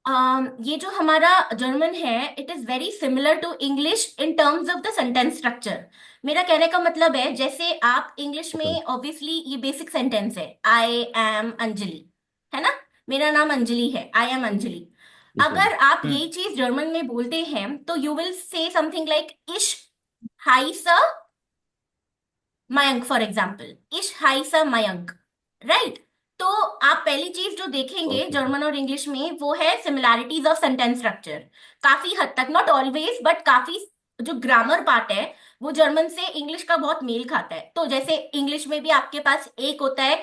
ये जो हमारा जर्मन है, it is very similar to English in terms of the sentence structure. मेरा कहने का मतलब है, जैसे आप इंग्लिश Okay. में ऑब्वियसली ये बेसिक सेंटेंस है, आई एम अंजलि, है ना। मेरा नाम अंजलि है, I M Anjali. Yes, ma'am. अगर आप हम्म। ये चीज जर्मन में बोलते हैं तो you will say something like इश हाइस मयंक, फॉर एग्जाम्पल इश हाइस मयंक, राइट। तो आप पहली चीज जो देखेंगे Okay. जर्मन और इंग्लिश में वो है सिमिलैरिटीज ऑफ सेंटेंस स्ट्रक्चर। काफी हद तक, नॉट ऑलवेज बट काफी, जो ग्रामर पार्ट है वो जर्मन से इंग्लिश का बहुत मेल खाता है। तो जैसे इंग्लिश में भी आपके पास एक होता है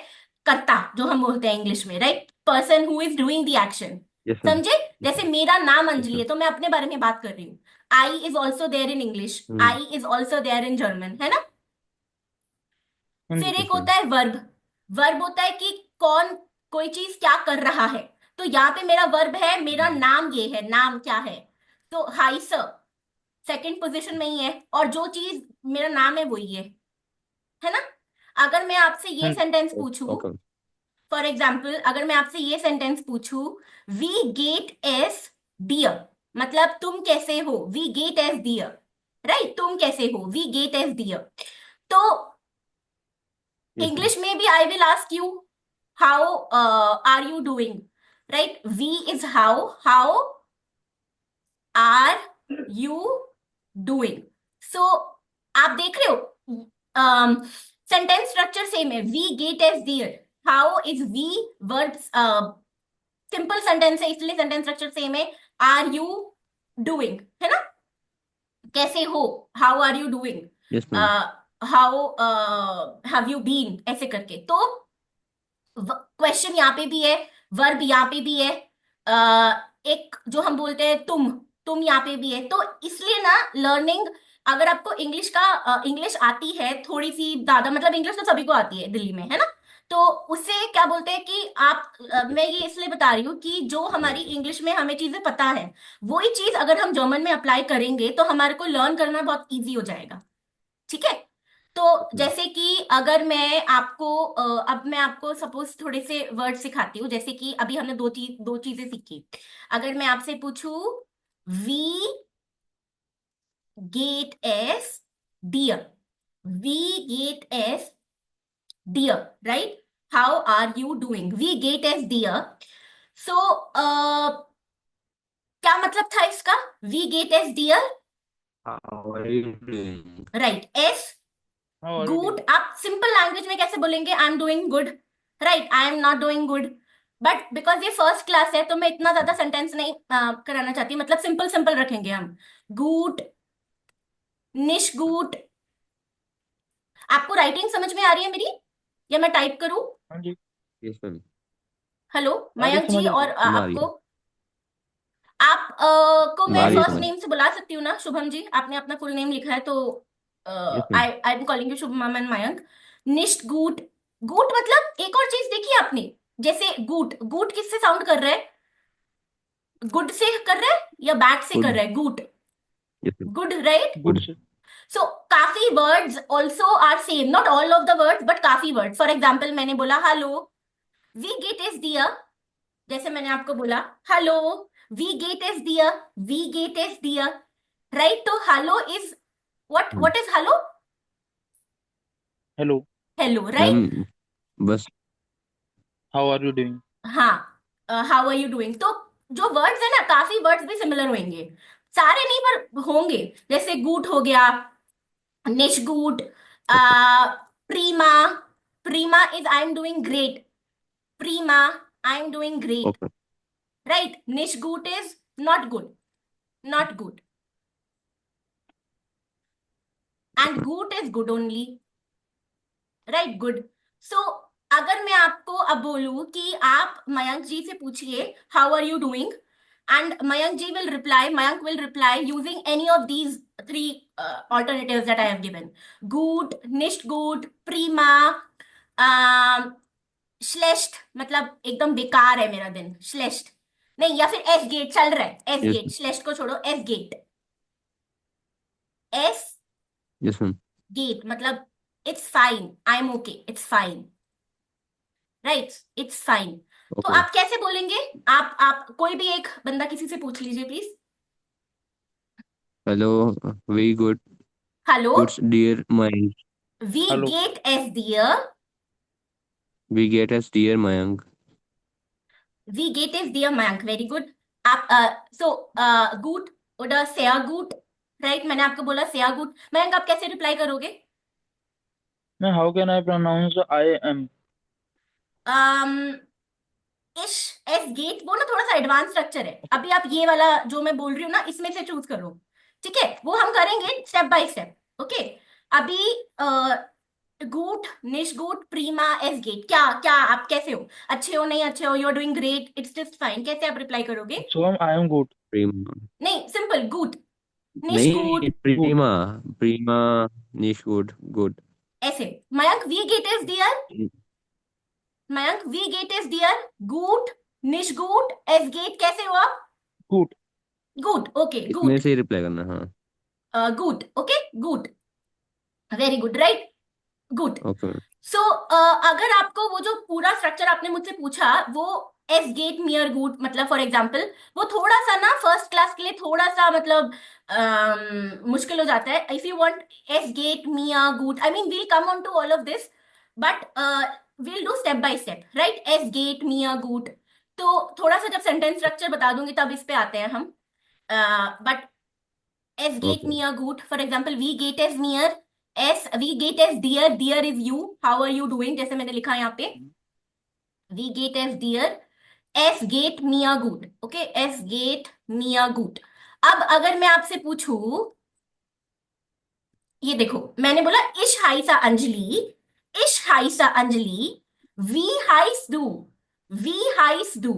कर्ता, जो हम बोलते हैं इंग्लिश में, right, person who is doing the action. Yes, ma'am. समझे? Yes, जैसे ma'am. मेरा नाम Yes, अंजलि है ma'am. तो मैं अपने बारे में बात कर रही हूँ। I is also there in English, Hmm. I is also there in German, है ना। हाँ फिर जी। एक Yes, होता ma'am. है वर्ब। वर्ब होता है कि कौन, कोई चीज क्या कर रहा है। तो यहाँ पे मेरा वर्ब है, मेरा नाम ये है, नाम क्या है। तो हाई सर सेकंड पोजीशन में ही है, और जो चीज मेरा नाम है वो ये है ना। अगर मैं आपसे हाँ ये जी। सेंटेंस पूछूं, Okay. फॉर एग्जाम्पल अगर मैं आपसे ये सेंटेंस पूछूं, वी गेट एस डियर, मतलब तुम कैसे हो, वी गेट एस डियर, राइट, तुम कैसे हो, वी गेट एस डियर। तो Yes, ma'am. इंग्लिश में भी I will ask you how are you doing, right. वी is how, how are you doing. So आप देख रहे हो, सेंटेंस स्ट्रक्चर सेम है, वी गेट एस डियर, हाउ इज वी, वर्ब सिंपल सेंटेंस है इसलिए सेंटेंस स्ट्रक्चर सेम है। आर यू डूइंग, है ना, कैसे हो, how are you doing, Yes, ma'am. How have you been, ऐसे करके। तो क्वेश्चन यहाँ पे भी है, वर्ब यहाँ पे भी है, एक जो हम बोलते हैं तुम यहाँ पे भी है। तो इसलिए ना लर्निंग, अगर आपको इंग्लिश का इंग्लिश आती है थोड़ी सी ज्यादा, मतलब इंग्लिश तो सभी को आती है दिल्ली में, है ना। तो उससे क्या बोलते हैं कि आप मैं ये इसलिए बता रही हूँ कि जो हमारी इंग्लिश में हमें चीजें पता है, वही चीज अगर हम जर्मन में अप्लाई करेंगे तो हमारे को लर्न करना बहुत इजी हो जाएगा। ठीक है। तो जैसे कि अगर मैं आपको अब मैं आपको सपोज थोड़े से वर्ड सिखाती हूँ, जैसे कि अभी हमने दो चीजें सीखी। अगर मैं आपसे पूछूं, वी गेट एस डियर, वी गेट एस डियर, right, how are you doing, वी गेट एस डियर। सो क्या मतलब था इसका, वी गेट एस डियर, How are you doing? Right, एस how are you good. Doing? आप सिंपल लैंग्वेज में कैसे बोलेंगे, I am doing good, right, I am not doing good. But because ये फर्स्ट क्लास है तो मैं इतना ज्यादा सेंटेंस नहीं कराना चाहती, मतलब सिंपल सिंपल रखेंगे हम। गुड, निश गुड। आपको राइटिंग समझ में आ रही है मेरी, या मैं टाइप करूं? हाँ जी। Yes, ma'am. हेलो आ रही, मयंक जी, समझ आ और रही। आपको, Maria. आप को मैं Maria फर्स्ट समझ. नेम से बुला सकती हूँ ना, शुभम जी, आपने अपना फुल नेम लिखा है तो Yes, I ma'am. I am calling you Shubham and Mayank. निश्ट गुड, गुड मतलब एक और चीज देखी आपने, जैसे गुड, गुड किससे साउंड कर रहा है, गुड से कर रहा है या बैड से कर Good. रहा है, good, Yes, ma'am. Good, right. Good Good. से। सो काफी words also are same, not all of the words but काफी वर्ड। फॉर एग्जाम्पल मैंने बोला हेलो, वी गेट इज डियर, जैसे मैंने आपको बोला हेलो, वी गेट इज डियर, वी गेट इज डियर, राइट। तो hello is Hmm. What is hello, hello. Hello, right. Ma'am, बस. How are you doing? हाँ, हाउ आर यू डूइंग। तो जो वर्ड्स है ना, काफी वर्ड्स भी सिमिलर होंगे, सारे नहीं पर होंगे। जैसे गुड हो गया, निश गुड, Okay. प्रीमा, प्रीमा is I am doing great, प्रीमा, I am doing great, Okay. Right. निश good is not good, not good, and Okay. Good is good only, right, good. So अगर मैं आपको अब बोलूं कि आप मयंक जी से पूछिए how are you doing, and Mayank will reply using any of these three alternatives that I have given: good, nicht gut, prima, schlecht, मतलब एकदम बेकार है मेरा दिन, schlecht। नहीं, या फिर एस गेट चल रहा है, एस Yes, गेट, श्लेष्ट को छोड़ो, एस गेट, एस yes, ma'am. गेट मतलब it's fine, I am okay, it's fine, right, it's fine. तो Okay. आप कैसे बोलेंगे? आप कोई भी एक बंदा किसी से पूछ लीजिए please. Hello. Very good. Hello. Good, dear Mayank. वी Hello. गेट एस डियर। We get as dear Mayank. वी गेट एस डियर मयंक, वेरी गुड। आप सो गुड oder sehr gut, राइट? मैंने आपको बोला sehr gut। मयंक आप कैसे रिप्लाई करोगे? Now, how can I pronounce I am? um, इश एस गेट वो ना थोड़ा सा एडवांस स्ट्रक्चर है। अभी आप ये वाला जो मैं बोल रही हूँ ना इसमें से चूज करो, ठीक है? वो हम करेंगे स्टेप बाय स्टेप, ओके? अभी गुड, निश गुड, प्रीमा, एस गेट, क्या क्या आप कैसे हो? अच्छे हो, नहीं अच्छे हो, you are doing great, it's just fine, कैसे आप रिप्लाई करोगे? So I am good. Prima. नहीं, सिंपल गुड, निश नहीं, good, Good. Prima. Prima. Nish good. Good. ऐसे। मयंक वी गेट एस डियर, मयंक वी गेट एस डियर, गुड, निश गुड, एस गेट, कैसे हो आप? Good. गुड, ओके इसमें गुड, से ही रिप्लाई करना, हाँ. Good, okay good, very good, right, good. Okay. So अगर आपको वो जो पूरा स्ट्रक्चर आपने मुझसे पूछा वो एस गेट नियर गुड, मतलब फॉर एग्जाम्पल वो थोड़ा सा ना फर्स्ट क्लास के लिए थोड़ा सा मतलब मुश्किल हो जाता है। इफ यू वांट एस गेट मिया गुड, I mean we'll come on to all of this, but we'll do step by step, right? एस गेट मिया गुड, तो थोड़ा सा जब सेंटेंस स्ट्रक्चर बता दूंगी तब इस पे आते हैं हम। But S gate okay. me a good. For example, V gate is near. V gate is dear. Dear is you. How are you doing? जैसे मैंने लिखा है यहाँ पे V gate is dear. S gate me a good. Okay, S gate me a good. अब अगर मैं आपसे पूछूं, ये देखो मैंने बोला इश हाइसा अंजलि, इश हाइसा अंजलि, वी हाइस डू, वी हाइस डू,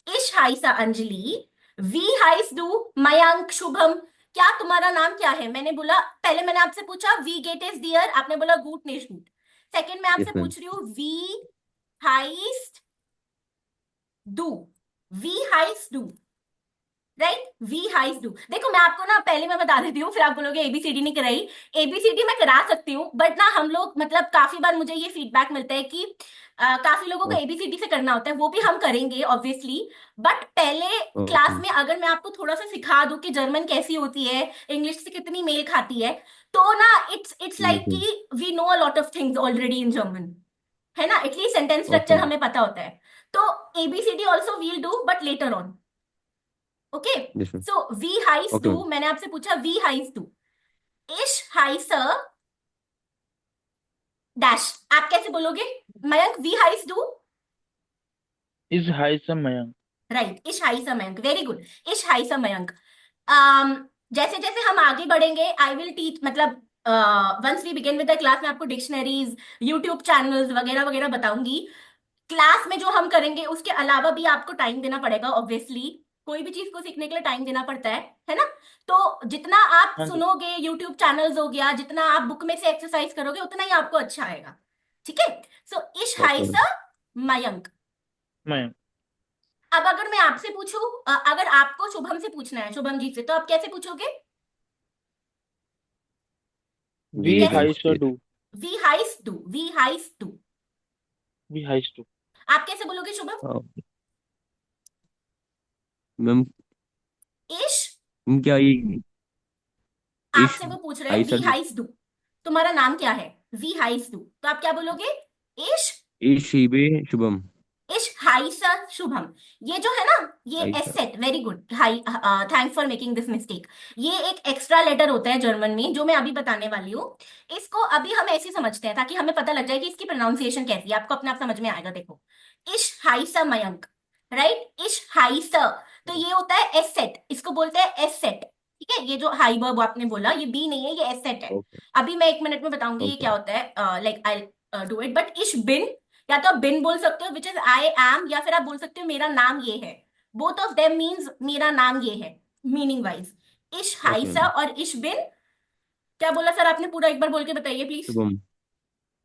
इश हाइसा अंजलि, वी हाइस डू, मयंक, शुभम, क्या तुम्हारा नाम क्या है? मैंने बोला, पहले मैंने आपसे पूछा वी गेट इज डियर, आपने बोला गुड निश गुड। सेकंड मैं आपसे यस मैम. पूछ रही हूँ वी हाइस डू, वी हाइस डू, राइट? वी हाइस डू। देखो मैं आपको ना पहले मैं बता देती हूँ, फिर आप बोलोगे एबीसीडी नहीं कराई। एबीसीडी मैं करा सकती हूँ, बट ना हम लोग मतलब काफी बार मुझे ये फीडबैक मिलता है कि काफी लोगों को एबीसीडी से करना होता है, वो भी हम करेंगे ऑब्वियसली। बट पहले ओके. क्लास में अगर मैं आपको थोड़ा सा सिखा दूं कि जर्मन कैसी होती है, इंग्लिश से कितनी मेल खाती है, तो ना इट्स यस लाइक मैम. कि we know a lot of things already in German, है ना? At least sentence okay structure ma'am. हमें पता होता है। तो A B C D also will do but later on, okay? Yes ma'am. So वी हाइस ओके डू, मैम. मैंने आपसे पूछा वी हाइस डू, इश हाइस डैश, आप कैसे बोलोगे? मयंक वी हाइस डू, Is high some Mayank. Right, इश हाइस मयंक, वेरी गुड, इश हाइस मयंक। जैसे जैसे हम आगे बढ़ेंगे आई विल टीच, मतलब once we begin with the class मैं आपको डिक्शनरीज, यूट्यूब चैनल्स वगैरह वगैरह बताऊंगी। क्लास में जो हम करेंगे उसके अलावा भी आपको टाइम देना पड़ेगा ऑब्वियसली, कोई भी चीज को सीखने के लिए टाइम देना पड़ता है ना? तो जितना आप हाँ जी. सुनोगे, यूट्यूब चैनल्स हो गया, जितना आप बुक में से एक्सरसाइज करोगे उतना ही आपको अच्छा आएगा, ठीक है? सो इश ओके मैम. हाइसा मयंक। Mayank. अब अगर मैं आपसे पूछूं, अगर आपको शुभम से पूछना है, शुभम जी से, तो आप कैसे पूछोगे? वी We कैसे? high हाइस so डू. do. वी हाइस डू, वी हाइस डू, We high do. आप कैसे बोलोगे शुभम? मैम. इश, क्या ये इश आपसे वो पूछ रहे हैं हाइस वी हाइस डू, तुम्हारा नाम क्या है? वी हाइस डू, तो आप क्या बोलोगे? इश, इश हीबे शुभम. इश हाइसा शुभम। ये जो है ना, ये हाइस. एस सेट, वेरी गुड, हाई, thanks for making this mistake. ये एक एक्स्ट्रा लेटर होता है जर्मन में जो मैं अभी बताने वाली हूँ। इसको अभी हम ऐसे समझते हैं ताकि हमें पता लग जाए कि इसकी प्रोनाउंसिएशन कैसी है, आपको अपने आप समझ में आएगा। देखो, इश हाइसा मयंक, राइट? इश हाइसा, तो ये होता है एस सेट, इसको बोलते हैं एस सेट, ठीक है? ये जो हाई वर्ब आपने बोला ये बी नहीं है, ये एस सेट है। ओके. अभी मैं एक मिनट में बताऊंगी ये ओके. क्या होता है, like I do it, but इश बिन, या तो आप बिन बोल सकते हो विच इज आई एम, या फिर आप बोल सकते हो मेरा नाम ये है। बोथ ऑफ देम मीन्स मेरा नाम ये है, मीनिंग वाइज। इश ओके हाइसा मैम. और इश बिन, क्या बोला सर आपने? पूरा एक बार बोल के बताइए प्लीज। शुभम.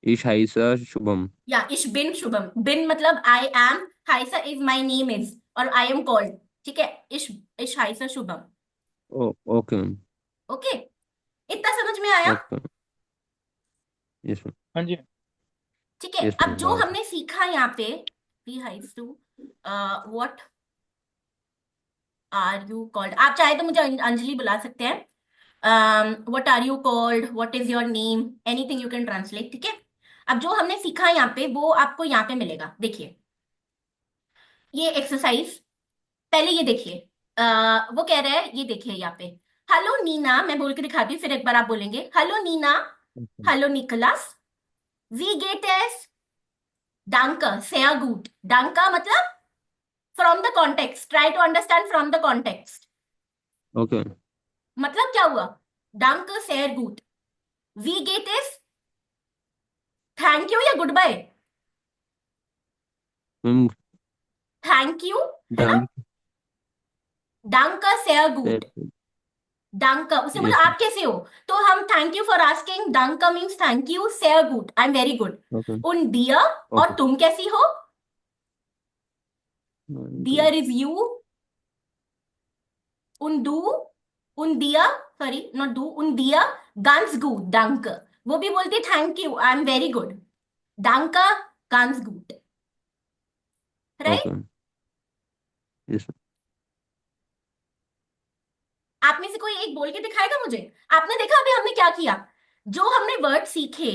इश हाइसा शुभम. या इश बिन शुभम, बिन मतलब आई एम, हाइसा इज माई नेम इज, और आई एम कॉल्ड, ठीक है? इश, इश हाइसा शुभम, ओ. Okay ma'am. ओके? इतना समझ में आया? ओके. Yes ma'am. हाँ जी. ठीक है, यस अब मैम. जो हाँ. हमने सीखा यहाँ पे, वी हाइट्स टू व्हाट आर यू कॉल्ड? आप चाहे तो मुझे अंजलि बुला सकते हैं। What are you called, what is your name, anything you can translate, ठीक है। अब जो हमने सीखा यहाँ पे वो आपको यहाँ पे मिलेगा, देखिए ये एक्सरसाइज। पहले ये देखिए, वो कह रहा है, ये देखिए यहाँ पे, हेलो नीना, मैं बोल के दिखाती हूँ फिर एक बार आप बोलेंगे, hello Nina, okay hello Nicholas, वी गेट एस डांका सेया गुड। डांका मतलब from the context, try to understand from the context. Okay मतलब क्या हुआ? डांक सेयर गुड, वी गेट इज थैंक यू या good bye? Ma'am. Thank you, है ना। डांग डांक सेयर गुड, सेट। डांका, उसने बोला यस आप कैसे हो? तो हम थैंक यू फॉर आस्किंग, डांका मीन्स थैंक यू, सेयर good I am very good. Okay उन डियर, और ओके तुम कैसी हो? डियर इज यू। उन डू, उन दिया, सॉरी नॉट डू, उन दिया गांस गुड डांक, वो भी बोलती thank you I am very good, डांका गांस गुड, ओके राइट। यस आप में से कोई एक बोल के दिखाएगा मुझे? आपने देखा अभी हमने क्या किया? जो हमने वर्ड सीखे,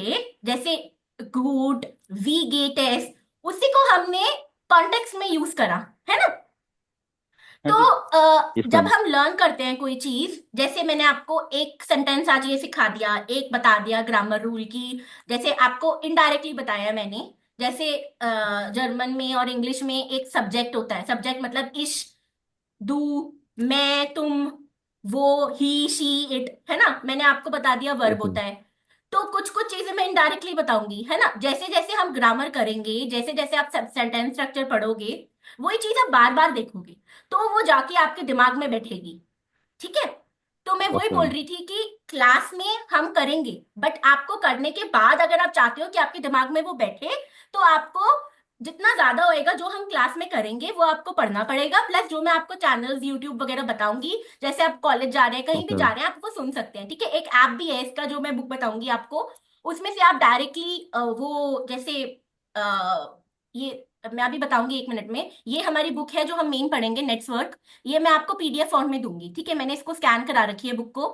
जैसे गुड, वी गेट एस, उसी को हमने कॉन्टेक्स्ट में यूज करा, है ना। हाँ तो जी। यस जब मैम। हम लर्न करते हैं कोई चीज, जैसे मैंने आपको एक सेंटेंस आज ये सिखा दिया, एक बता दिया ग्रामर रूल की, जैसे आपको इनडायरेक्टली बताया मैंने, जैसे जर्मन में और इंग्लिश में एक सब्जेक्ट होता है, सब्जेक्ट मतलब इश, डू, मैं, तुम, वो, ही, शी, इट, है ना। मैंने आपको बता दिया वर्ब ओके होता है। तो कुछ कुछ चीजें मैं इनडायरेक्टली बताऊंगी, है ना। जैसे जैसे हम ग्रामर करेंगे, जैसे जैसे आप सेंटेंस स्ट्रक्चर पढ़ोगे, वही चीज आप बार बार देखोगे, तो वो जाके आपके दिमाग में बैठेगी, ठीक है। तो मैं वही ओके बोल मैम। रही थी कि क्लास में हम करेंगे, बट आपको करने के बाद अगर आप चाहते हो कि आपके दिमाग में वो बैठे, तो आपको जितना ज्यादा होएगा जो हम क्लास में करेंगे वो आपको पढ़ना पड़ेगा, प्लस जो मैं आपको चैनल्स यूट्यूब वगैरह बताऊंगी, जैसे आप कॉलेज जा रहे हैं, कहीं भी ओके जा मैम। रहे हैं, आप वो सुन सकते हैं, ठीक है। एक ऐप भी है इसका जो मैं बुक बताऊंगी आपको, उसमें से आप डायरेक्टली वो जैसे ये मैं अभी बताऊंगी एक मिनट में, ये हमारी बुक है जो हम मेन पढ़ेंगे, नेट्सवर्क। ये मैं आपको पीडीएफ फॉर्म में दूंगी, ठीक है। मैंने इसको स्कैन करा रखी है बुक को।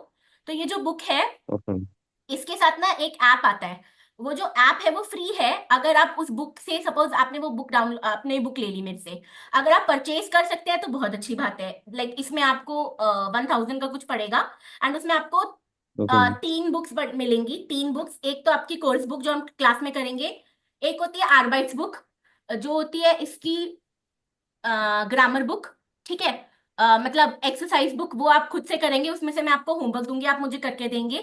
तो ये जो बुक है, ओके मैम। इसके साथ ना एक ऐप आता है। वो जो ऐप है वो फ्री है। अगर आप उस बुक से, सपोज आपने वो बुक डाउनलोड, आपने बुक ले ली मेरे से, अगर आप परचेज कर सकते हैं तो बहुत अच्छी बात है। लाइक इसमें आपको 1000 का कुछ पड़ेगा, एंड उसमें आपको ओके मैम। 3 बुक्स मिलेंगी। 3 बुक्स, एक तो आपकी कोर्स बुक जो हम क्लास में करेंगे, एक होती है आर्बाइट्स बुक जो होती है इसकी ग्रामर बुक, ठीक है। मतलब एक्सरसाइज बुक, वो आप खुद से करेंगे, उसमें से मैं आपको होमवर्क दूंगी, आप मुझे करके देंगे,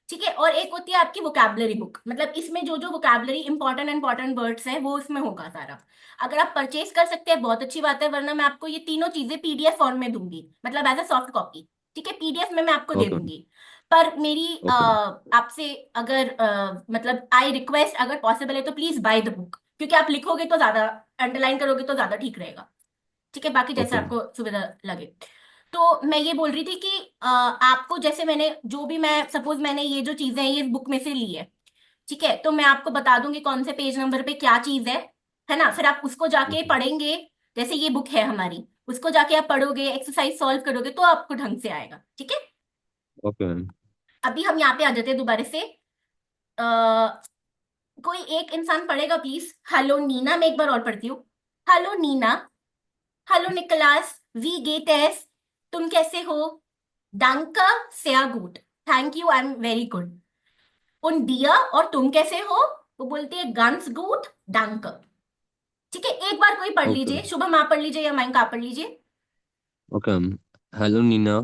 ठीक है। और एक होती है आपकी वोकैबलरी बुक, मतलब इसमें जो जो वोकैबलरी इंपॉर्टेंट इंपॉर्टेंट वर्ड्स हैं वो इसमें होगा सारा। अगर आप परचेज कर सकते हैं बहुत अच्छी बात है, वरना मैं आपको ये तीनों चीजें पीडीएफ फॉर्म में दूंगी, मतलब एज अ सॉफ्ट कॉपी, ठीक है। पीडीएफ में मैं आपको दे ओके मैम। दूंगी। पर मेरी ओके मैम। आपसे अगर मतलब आई रिक्वेस्ट, अगर पॉसिबल है तो प्लीज बाय द बुक, क्योंकि आप लिखोगे तो ज्यादा, अंडरलाइन करोगे तो ज्यादा ठीक रहेगा, ठीक है। बाकी जैसे ओके मैम। आपको सुविधा लगे। तो मैं ये बोल रही थी कि आपको, जैसे मैंने जो भी, मैं सपोज मैंने ये जो चीजें हैं ये बुक में से ली है, ठीक है, तो मैं आपको बता दूंगी कौन से पेज नंबर पे क्या चीज है ना। फिर आप उसको जाके ओके पढ़ेंगे, जैसे ये बुक है हमारी, उसको जाके आप पढ़ोगे, एक्सरसाइज सॉल्व करोगे तो आपको ढंग से आएगा, ठीक है। Okay ma'am. अभी हम यहाँ पे आ जाते हैं दोबारा से। आ, कोई एक इंसान पढ़ेगा प्लीज, हेलो नीना, मैं एक बार और पढ़ती हूँ। हेलो नीना, हेलो निकोलास, वी गेट एस, तुम कैसे हो? डांका सेया गुड, thank you I am very good. उन दिया, और तुम कैसे हो? वो बोलती है गांस गुड डांक, ठीक है। एक बार कोई पढ़ ओके लीजिए, शुभम आप पढ़ लीजिए या मयंक आप पढ़ लीजिए। Okay ma'am. Hello Nina.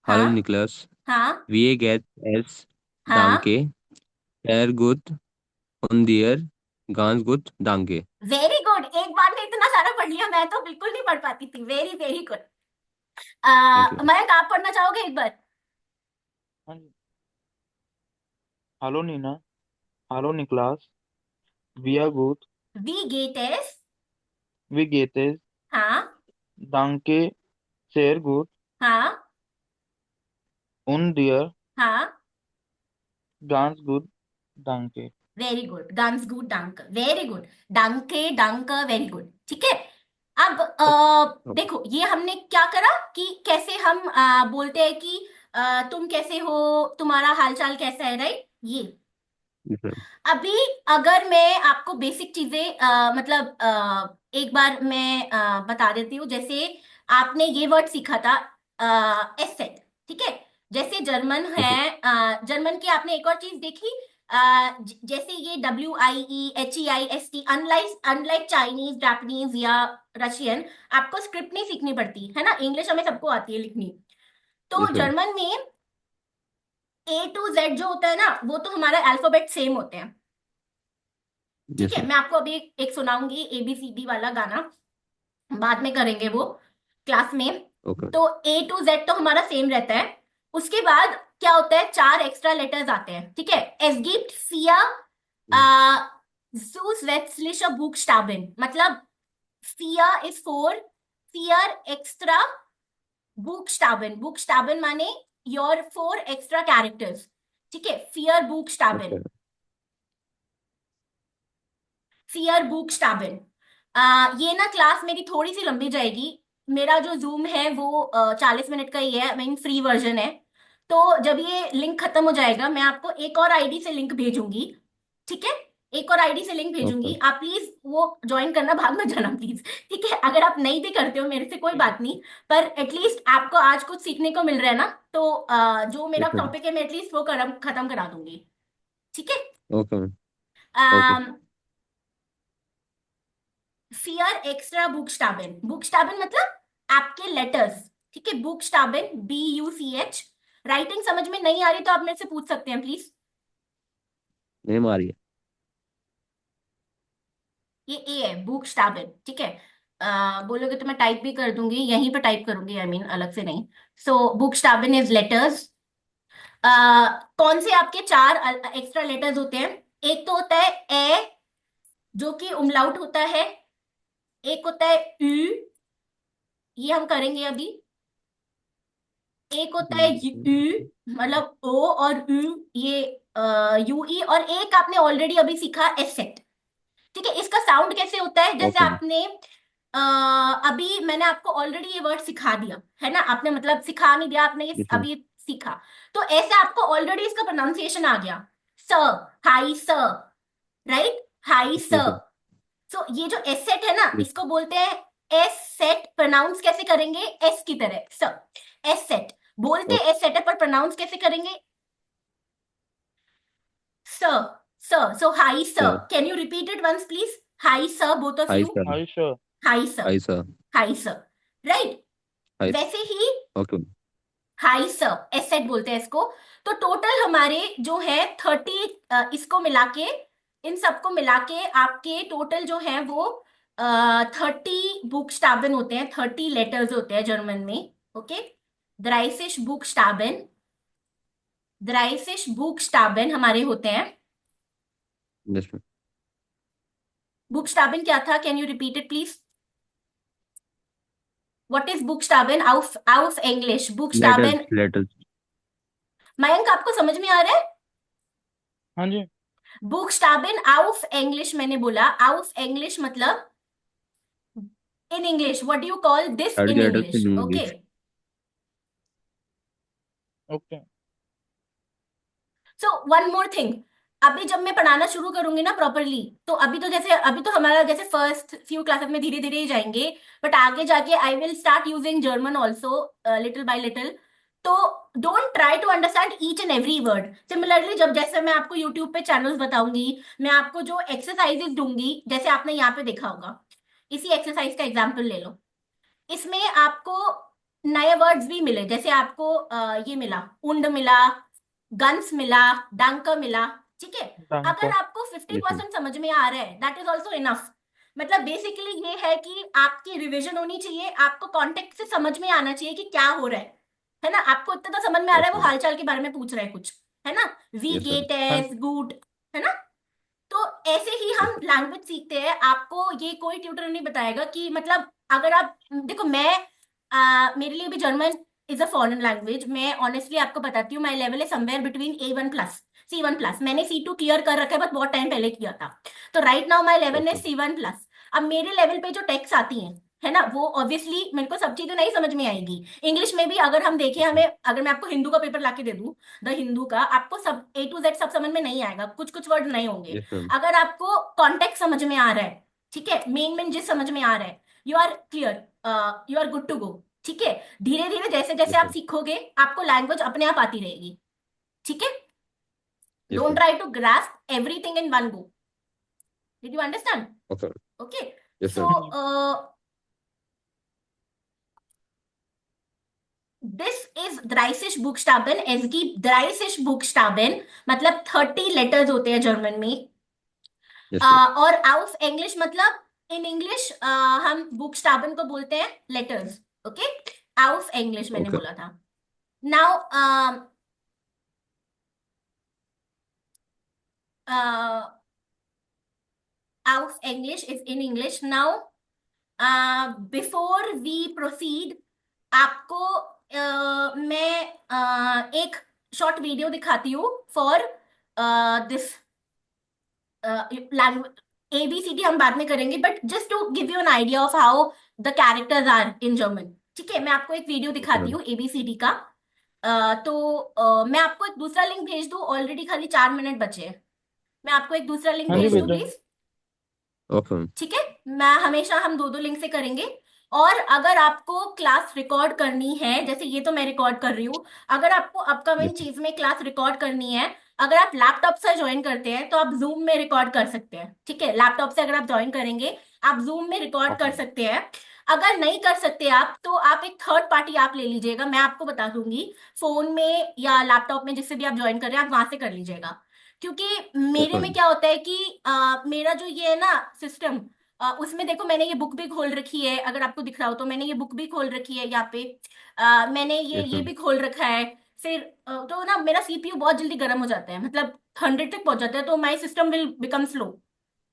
Hello हाँ, निकलस। हाँ, वी गेट एस हाँ, डांके एर गुड ऑन दियर गांस गुड डांके। Very good. एक बार में इतना सारा पढ़ लिया, मैं तो बिल्कुल नहीं पढ़ पाती थी, very very good. Thank you. Mayank आप पढ़ना चाहोगे एक बार? हाँ जी। हेलो नीना, हेलो निकलास, वी आर गुड, वी गेट एस, वी गेटेस हाँ, danke sehr gut हाँ, und dir हाँ, ganz gut danke। Very good, गांस गुड डंक, वेरी गुड, डंके डंक, वेरी गुड, ठीक है। अब ओके। देखो ये हमने क्या करा कि कैसे हम बोलते हैं कि तुम कैसे हो, तुम्हारा हालचाल कैसा है, राइट, ये। जी सर। अभी अगर मैं आपको बेसिक चीजें मतलब एक बार मैं बता देती हूँ, जैसे आपने ये वर्ड सीखा था एसेट, ठीक है। जैसे जर्मन जी सर। है, जर्मन की आपने एक और चीज देखी, जैसे ये WIEHEIST, unlike unlike Chinese, Japanese या रशियन, आपको स्क्रिप्ट नहीं सीखनी पड़ती है ना, इंग्लिश हमें सबको आती है लिखनी। जी तो सर। जर्मन में A to Z जो होता है ना, वो तो हमारा अल्फाबेट सेम होते हैं, जी ठीक है। सर। मैं आपको अभी एक सुनाऊंगी ABCD वाला गाना, बाद में करेंगे वो क्लास में। ओके। तो A to Z तो हमारा सेम रहता है। उसके बाद क्या होता है, चार एक्स्ट्रा लेटर्स आते हैं, ठीक है। एस गिफ्ट फिया zusätzliche Buchstaben, मतलब फिया इज फोर, फियर एक्स्ट्रा, बुकस्टाबन, बुकस्टाबन माने योर फोर एक्स्ट्रा कैरेक्टर्स, ठीक है। फियर बुकस्टाबन, ओके। फियर बुकस्टाबन। ये ना क्लास मेरी थोड़ी सी लंबी जाएगी, मेरा जो जूम है वो 40 मिनट का ही है, मीन फ्री वर्जन है। तो जब ये लिंक खत्म हो जाएगा मैं आपको एक और आईडी से लिंक भेजूंगी, ठीक है। एक और आईडी से लिंक ओके। भेजूंगी, आप प्लीज वो ज्वाइन करना, भाग मत जाना प्लीज, ठीक है। अगर आप नहीं भी करते हो मेरे से कोई ठीक है। बात नहीं, पर एटलीस्ट आपको आज कुछ सीखने को मिल रहा है ना, तो जो जी मेरा सर। टॉपिक है मैं एटलीस्ट वो खत्म करा दूंगी, ठीक है। Okay ma'am. ओके। फियर एक्स्ट्रा बुकस्टाबन, बुकस्टाबन मतलब आपके लेटर्स, ठीक है। बुकस्टाबन, BUCH। राइटिंग समझ में नहीं आ रही तो आप मेरे से पूछ सकते हैं प्लीज। नेम आ रही है। ये ए है, बुकस्टाबन, ठीक है। बोलोगे तो मैं टाइप भी कर दूंगी, यहीं पे टाइप करूंगी, आई मीन अलग से नहीं। सो बुकस्टाबन इज लेटर्स। कौन से आपके चार एक्स्ट्रा लेटर्स होते हैं, एक तो होता है ए, जो कि उमलाउट होता है, एक होता है यू, ये हम करेंगे अभी, एक होता है यू, मतलब ओ और यू, ये UE, और एक आपने ऑलरेडी अभी सीखा एसेट, ठीक है। इसका साउंड कैसे होता है, जैसे ओके। आपने अभी मैंने आपको ऑलरेडी ये वर्ड सिखा दिया है ना, आपने मतलब सिखा नहीं दिया, आपने ये जी सर। अभी सीखा, तो ऐसे आपको ऑलरेडी इसका प्रोनाउंसिएशन आ गया, स, हाई स, राइट, हाई स। जी सर। सो ये जो एसेट है ना, जी। इसको बोलते हैं एस सेट, प्रोनाउंस कैसे करेंगे, एस की तरह, स, एस सेट। बोलते ओके एस सेट है, पर प्रोनाउंस कैसे करेंगे, स, स। सो हाई स, sir. Can you repeat it once please, हाई स, बोथ ऑफ हाई यू, सर। हाई श्योर। हाई स, हाई सर। हाई स, राइट। हाई। वैसे ही ओके। हाई स, एसेट बोलते हैं इसको। तो टोटल हमारे जो है 30, इसको मिला के, इन सबको मिला के आपके टोटल जो है वो 30 बुकस्टाबन होते हैं, 30 लेटर्स होते हैं जर्मन में, ओके। 30 बुकस्टाबन, 30 बुकस्टाबन हमारे होते हैं। Yes ma'am. बुकस्टाबन क्या था, can you repeat it please, what is बुकस्टाबन, आउफ आउफ इंग्लिश लेटर्स बुकस्टाबन। लेटर्स। मयंक आपको समझ में आ रहा है, हाँ जी। बुकस्टाबन आउफ इंग्लिश, मैंने बोला आउफ इंग्लिश मतलब in English, what do you call this third in letters English, in okay. English. Okay. So one more thing, अभी जब मैं पढ़ाना शुरू करूंगी ना प्रॉपरली, तो अभी तो जैसे अभी तो हमारा जैसे फर्स्ट फ्यू क्लासेस में धीरे धीरे ही जाएंगे, बट आगे जाके I will start using German also, little by little. तो don't try to understand each and every word. Similarly जब जैसे मैं आपको यूट्यूब पे चैनल्स बताऊंगी, मैं आपको जो एक्सरसाइजेस दूंगी, जैसे आपने यहाँ पे देखा होगा, इसी एक्सरसाइज का एग्जाम्पल ले लो, इसमें आपको नए वर्ड्स भी मिले, जैसे आपको ये मिला, उंड मिला, गन्स मिला, डंक मिला, ठीक है। बैंक। अगर आपको फिफ्टी यस मैम। परसेंट समझ में आ रहा है, दैट इज ऑल्सो इनफ। मतलब बेसिकली ये है कि आपकी रिवीजन होनी चाहिए, आपको कॉन्टेक्स्ट से समझ में आना चाहिए कि क्या हो रहा है ना। आपको इतना तो समझ में आ रहा है, वो ओके। हालचाल के बारे में पूछ रहा है कुछ, है ना, वी यस सर। गेट हाँ एस जी। गुड, है ना। तो ऐसे ही यस हम सर। लैंग्वेज सीखते हैं, आपको ये कोई ट्यूटर नहीं बताएगा कि मतलब, अगर आप देखो, मैं मेरे लिए भी German is a foreign language, मैं ऑनेस्टली आपको बताती हूँ, माई लेवल है समवेयर बिटवीन A1+। C1+। मैंने C2 क्लियर कर रखा है, बट बहुत टाइम पहले किया था। तो right now my level Okay. Is C1+। अब मेरे लेवल पे जो टेक्स्ट आती हैं, है ना, वो ऑब्वियसली मेरे को सब चीजें नहीं समझ में आएगी। इंग्लिश में भी अगर हम देखें, Okay. हमें अगर मैं आपको हिंदू का पेपर लाके दे दूं, द हिंदू का, आपको सब A to Z सब समझ में नहीं आएगा, कुछ कुछ वर्ड नहीं होंगे। Yes, ma'am. अगर आपको कॉन्टेक्स्ट समझ में आ रहा है, ठीक है, मेन मेन जिस समझ में आ रहा है, you are clear, you are good to go. ठीक है, धीरे धीरे जैसे जैसे Yes, आप ma'am. सीखोगे, आपको लैंग्वेज अपने आप आती रहेगी। ठीक है, Yes, don't ma'am. Try to grasp everything in one go. Did you understand? Okay. Okay, Yes, so ma'am. हाँ जी। दिस इज ड्राइसिश बुकस्टाबेन, एस की ड्राइसिश बुकस्टाबेन, मतलब 30 लेटर्स होते हैं जर्मन में। Yes, ma'am. और आउफ इंग्लिश मतलब, इन इंग्लिश हम बुकस्टाबेन को बोलते हैं लेटर्स। ओके, आउफ इंग्लिश मैंने Okay. बोला था। नाउ आउफ English is in English now. Before we proceed, आपको मैं एक शॉर्ट वीडियो दिखाती हूँ फॉर दिस लैंग्वेज। ABCD हम बाद में करेंगे, but just to give you an idea of how the characters are in German. ठीक है, मैं आपको एक वीडियो Okay, दिखाती ma'am. हूँ ABCD का। तो मैं आपको एक दूसरा लिंक भेज दूँ, ऑलरेडी खाली 4 मिनट बचे हैं। मैं आपको एक दूसरा लिंक हाँ जी, भेज भेज दूँ दो। प्लीज। Okay, ma'am. ठीक है, मैं हमेशा हम दो दो लिंक से करेंगे। और अगर आपको क्लास रिकॉर्ड करनी है, जैसे ये तो मैं रिकॉर्ड कर रही हूँ, अगर आपको Yes, अपकमिंग ma'am. चीज में क्लास रिकॉर्ड करनी है, अगर आप लैपटॉप से ज्वाइन करते हैं तो आप जूम में रिकॉर्ड कर सकते हैं। ठीक है, लैपटॉप से अगर आप ज्वाइन करेंगे, आप जूम में रिकॉर्ड Okay, कर ma'am. सकते हैं। अगर नहीं कर सकते आप, तो आप एक थर्ड पार्टी ऐप ले लीजिएगा, मैं आपको बता दूंगी। फोन में या लैपटॉप में, जिससे भी आप ज्वाइन कर रहे हैं, आप वहां से कर लीजिएगा। क्योंकि Okay, मेरे में ma'am. क्या होता है कि मेरा जो ये है ना सिस्टम, उसमें देखो मैंने ये बुक भी खोल रखी है, अगर आपको दिख रहा हो तो मैंने ये बुक भी खोल रखी है यहाँ पे। मैंने ये Yes, ये ma'am. भी खोल रखा है। फिर तो ना मेरा CPU बहुत जल्दी गर्म हो जाता है, मतलब 100 तक पहुंच जाता है, तो my system will become slow.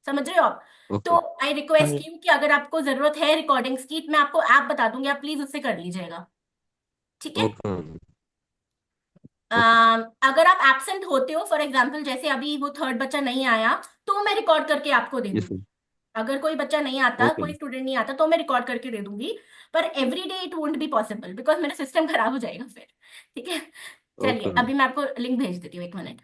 समझ रहे हो आप? तो Okay. आई हाँ रिक्वेस्ट जी। यू कि अगर आपको जरूरत है रिकॉर्डिंग्स की, मैं आपको ऐप बता दूंगी, आप प्लीज उससे कर लीजिएगा। ठीक है। Okay, ma'am. Okay. अगर आप एब्सेंट होते हो, फॉर एग्जाम्पल जैसे अभी वो थर्ड बच्चा नहीं आया, तो मैं रिकॉर्ड करके आपको दे Yes, दूंगी। ma'am. अगर कोई बच्चा नहीं आता, Okay, कोई ma'am. स्टूडेंट नहीं आता, तो मैं रिकॉर्ड करके दे दूंगी। पर every day it won't be possible, because मेरा सिस्टम खराब हो जाएगा फिर। ठीक है, चलिए Okay, ma'am. अभी मैं आपको लिंक भेज देती हूँ, 1 मिनट।